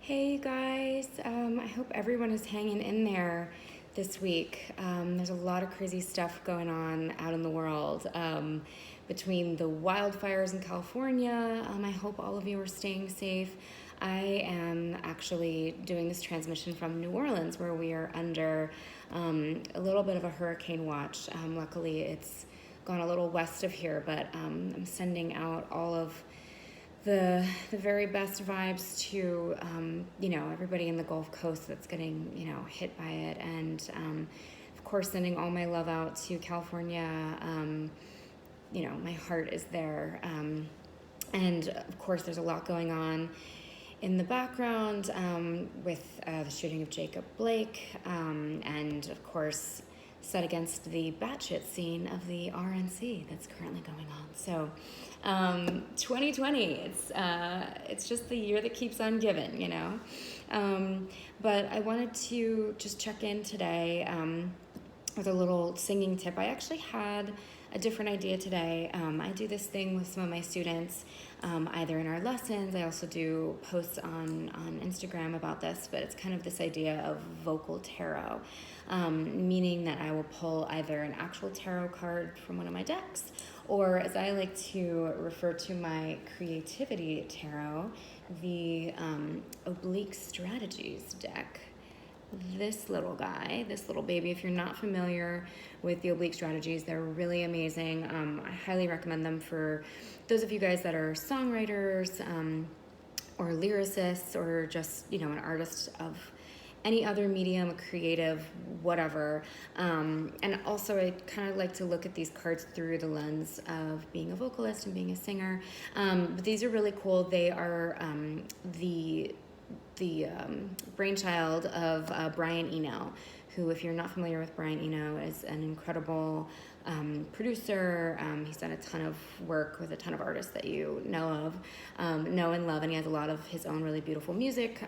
Hey you guys, I hope everyone is hanging in there this week. There's a lot of crazy stuff going on out in the world between the wildfires in California. I hope all of you are staying safe. I am actually doing this transmission from New Orleans where we are under a little bit of a hurricane watch. Luckily it's gone a little west of here, but I'm sending out all of the very best vibes to everybody in the Gulf Coast that's getting hit by it, and of course sending all my love out to California. My heart is there, and of course there's a lot going on in the background with the shooting of Jacob Blake, and of course set against the batshit scene of the RNC that's currently going on. So 2020, it's just the year that keeps on giving, but I wanted to just check in today with a little singing tip. I actually had a different idea today. I do this thing with some of my students, either in our lessons. I also do posts on Instagram about this, but it's kind of this idea of vocal tarot, meaning that I will pull either an actual tarot card from one of my decks, or as I like to refer to my creativity tarot, the Oblique Strategies deck. This little guy, this little baby, if you're not familiar with the Oblique Strategies, they're really amazing. I highly recommend them for those of you guys that are songwriters or lyricists, or just an artist of any other medium, a creative, whatever. And also I kind of like to look at these cards through the lens of being a vocalist and being a singer. But these are really cool. They are the brainchild of Brian Eno, who, if you're not familiar with Brian Eno, is an incredible producer. He's done a ton of work with a ton of artists that you know and love, and he has a lot of his own really beautiful music.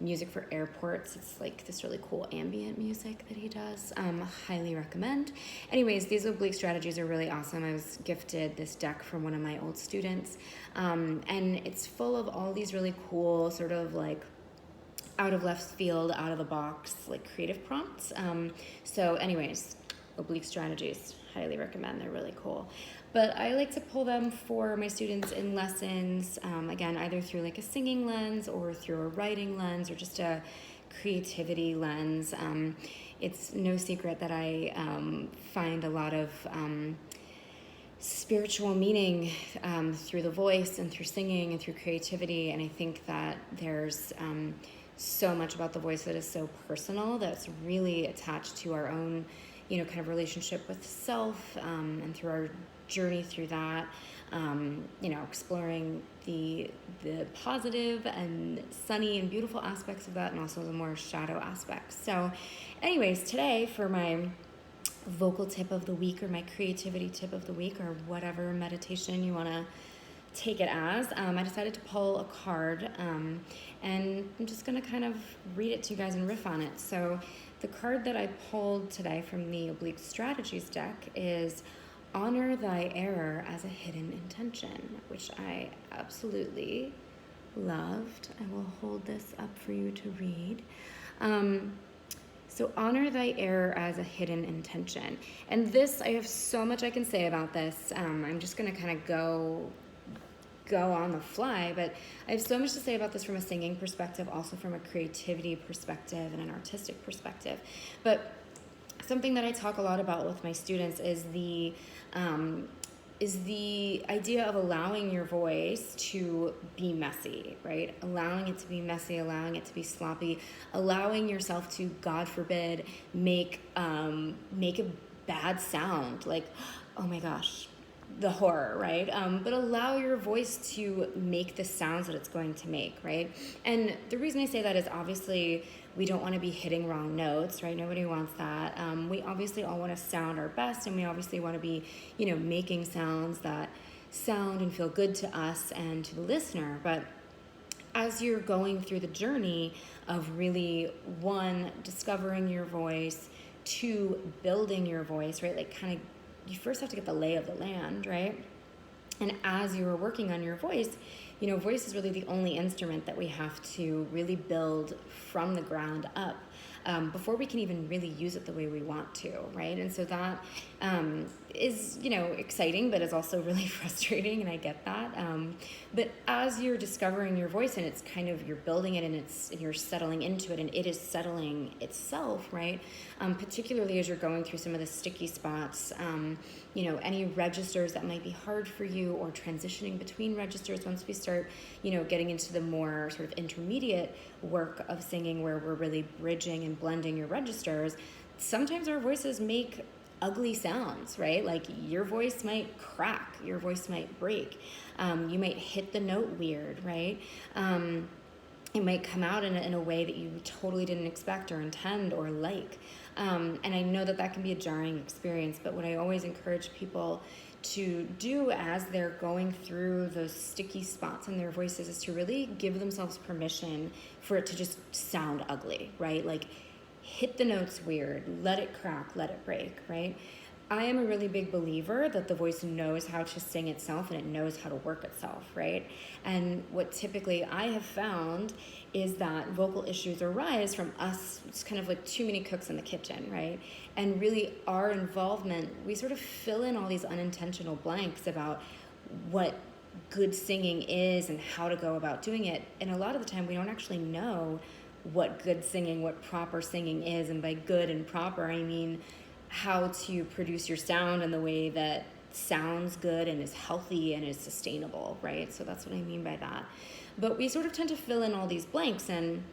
Music for airports. It's like this really cool ambient music that he does. Highly recommend. Anyways, these Oblique Strategies are really awesome. I was gifted this deck from one of my old students, and it's full of all these really cool sort of like out of left field, out of the box, like creative prompts. So anyways, Oblique Strategies, highly recommend. They're really cool. But I like to pull them for my students in lessons, again, either through like a singing lens or through a writing lens or just a creativity lens. It's no secret that I find a lot of spiritual meaning through the voice and through singing and through creativity, and I think that there's so much about the voice that is so personal, that's really attached to our own kind of relationship with self, and through our journey through that, exploring the positive and sunny and beautiful aspects of that, and also the more shadow aspects. So anyways, today for my vocal tip of the week, or my creativity tip of the week, or whatever meditation you want to take it as, I decided to pull a card, and I'm just going to kind of read it to you guys and riff on it. So the card that I pulled today from the Oblique Strategies deck is Honor Thy Error as a Hidden Intention, which I absolutely loved. I will hold this up for you to read. So honor thy error as a hidden intention. And this, I have so much I can say about this. I'm just going to kind of go on the fly, but I have so much to say about this from a singing perspective, also from a creativity perspective and an artistic perspective. But something that I talk a lot about with my students is the idea of allowing your voice to be messy, right? Allowing it to be messy, allowing it to be sloppy, allowing yourself to, God forbid, make a bad sound, like, oh my gosh, the horror, right? But allow your voice to make the sounds that it's going to make, right? And the reason I say that is obviously we don't want to be hitting wrong notes, right? Nobody wants that. We obviously all want to sound our best, and we obviously want to be, making sounds that sound and feel good to us and to the listener. But as you're going through the journey of really, one, discovering your voice, two, building your voice, right? Like kind of, you first have to get the lay of the land, right? And as you are working on your voice, voice is really the only instrument that we have to really build from the ground up before we can even really use it the way we want to, right? And so that is, exciting, but is also really frustrating, and I get that. But as you're discovering your voice and it's kind of, you're building it and you're settling into it and it is settling itself, right? Particularly as you're going through some of the sticky spots, any registers that might be hard for you, or transitioning between registers once we start, getting into the more sort of intermediate work of singing where we're really bridging and blending your registers. Sometimes our voices make ugly sounds, right? Like your voice might crack, your voice might break, you might hit the note weird, right? It might come out in a way that you totally didn't expect or intend or like. And I know that can be a jarring experience, but what I always encourage people to do as they're going through those sticky spots in their voices is to really give themselves permission for it to just sound ugly, right? Like, hit the notes weird, let it crack, let it break, right? I am a really big believer that the voice knows how to sing itself and it knows how to work itself, right? And what typically I have found is that vocal issues arise from us, it's kind of like too many cooks in the kitchen, right? And really our involvement, we sort of fill in all these unintentional blanks about what good singing is and how to go about doing it. And a lot of the time we don't actually know what good singing, what proper singing is. And by good and proper, I mean how to produce your sound in the way that sounds good and is healthy and is sustainable, right? So that's what I mean by that. But we sort of tend to fill in all these blanks, and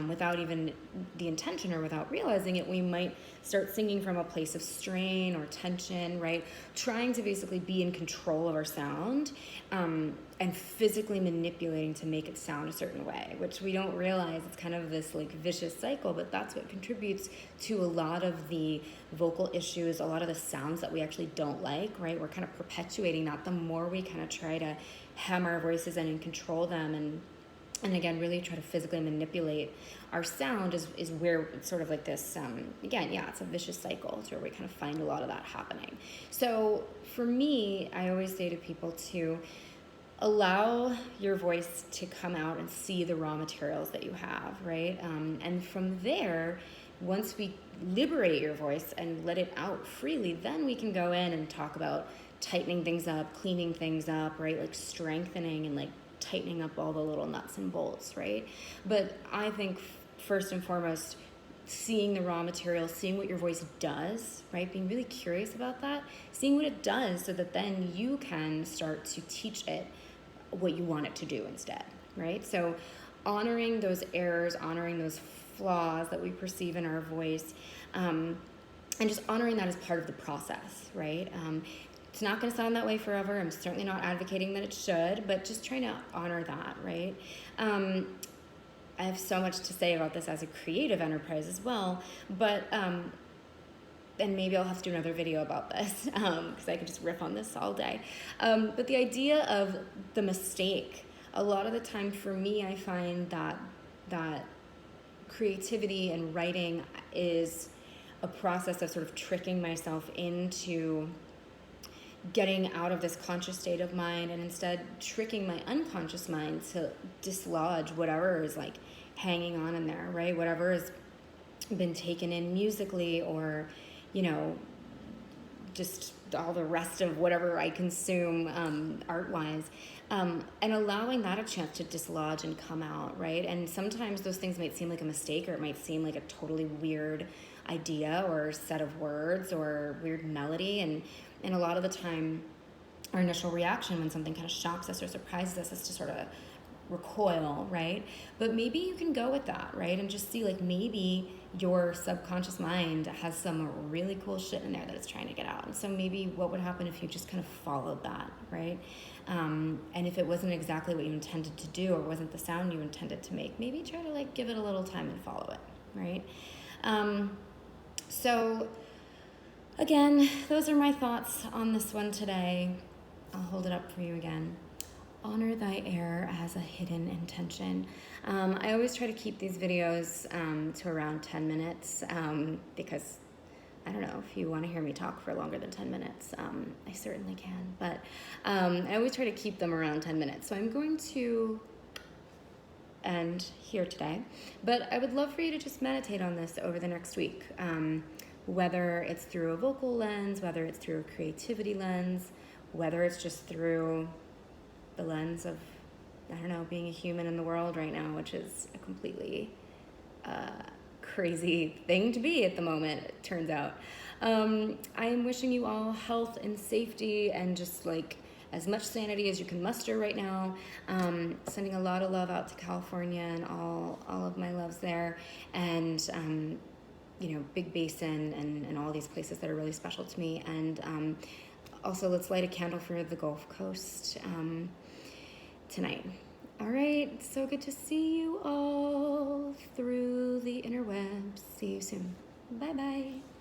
without even the intention or without realizing it, we might start singing from a place of strain or tension, right? Trying to basically be in control of our sound, and physically manipulating to make it sound a certain way, which we don't realize. It's kind of this like vicious cycle, but that's what contributes to a lot of the vocal issues, a lot of the sounds that we actually don't like, right? We're kind of perpetuating that the more we kind of try to hem our voices in and control them, and again, really try to physically manipulate our sound is where it's sort of like this, it's a vicious cycle. It's where we kind of find a lot of that happening. So for me, I always say to people to allow your voice to come out and see the raw materials that you have, right? And from there, once we liberate your voice and let it out freely, then we can go in and talk about tightening things up, cleaning things up, right? Like strengthening and like tightening up all the little nuts and bolts, right? But I think first and foremost, seeing the raw material, seeing what your voice does, right? Being really curious about that, seeing what it does so that then you can start to teach it what you want it to do instead, right? So honoring those errors, honoring those flaws that we perceive in our voice, and just honoring that as part of the process, right? It's not going to sound that way forever. I'm certainly not advocating that it should, but just trying to honor that, right? I have so much to say about this as a creative enterprise as well, but and maybe I'll have to do another video about this because I could just riff on this all day. But the idea of the mistake, a lot of the time for me, I find that creativity and writing is a process of sort of tricking myself into getting out of this conscious state of mind and instead tricking my unconscious mind to dislodge whatever is like hanging on in there, right? Whatever has been taken in musically or, just all the rest of whatever I consume art-wise, and allowing that a chance to dislodge and come out, right? And sometimes those things might seem like a mistake, or it might seem like a totally weird idea or set of words or weird melody, and a lot of the time our initial reaction when something kind of shocks us or surprises us is to sort of recoil, right? But maybe you can go with that, right? And just see, like, maybe your subconscious mind has some really cool shit in there that it's trying to get out. And so maybe what would happen if you just kind of followed that, right? And if it wasn't exactly what you intended to do or wasn't the sound you intended to make, maybe try to like give it a little time and follow it, right? So again, those are my thoughts on this one today. I'll hold it up for you again. Honor thy error as a hidden intention. I always try to keep these videos to around 10 minutes because I don't know if you want to hear me talk for longer than 10 minutes. I certainly can, but I always try to keep them around 10 minutes. So I'm going to end here today, but I would love for you to just meditate on this over the next week, whether it's through a vocal lens, whether it's through a creativity lens, whether it's just through the lens of, I don't know, being a human in the world right now, which is a completely crazy thing to be at the moment, it turns out. I am wishing you all health and safety and just like as much sanity as you can muster right now. Sending a lot of love out to California and all of my loves there, and Big Basin and all these places that are really special to me. And also, let's light a candle for the Gulf Coast tonight. All right, so good to see you all through the interwebs. See you soon. Bye-bye.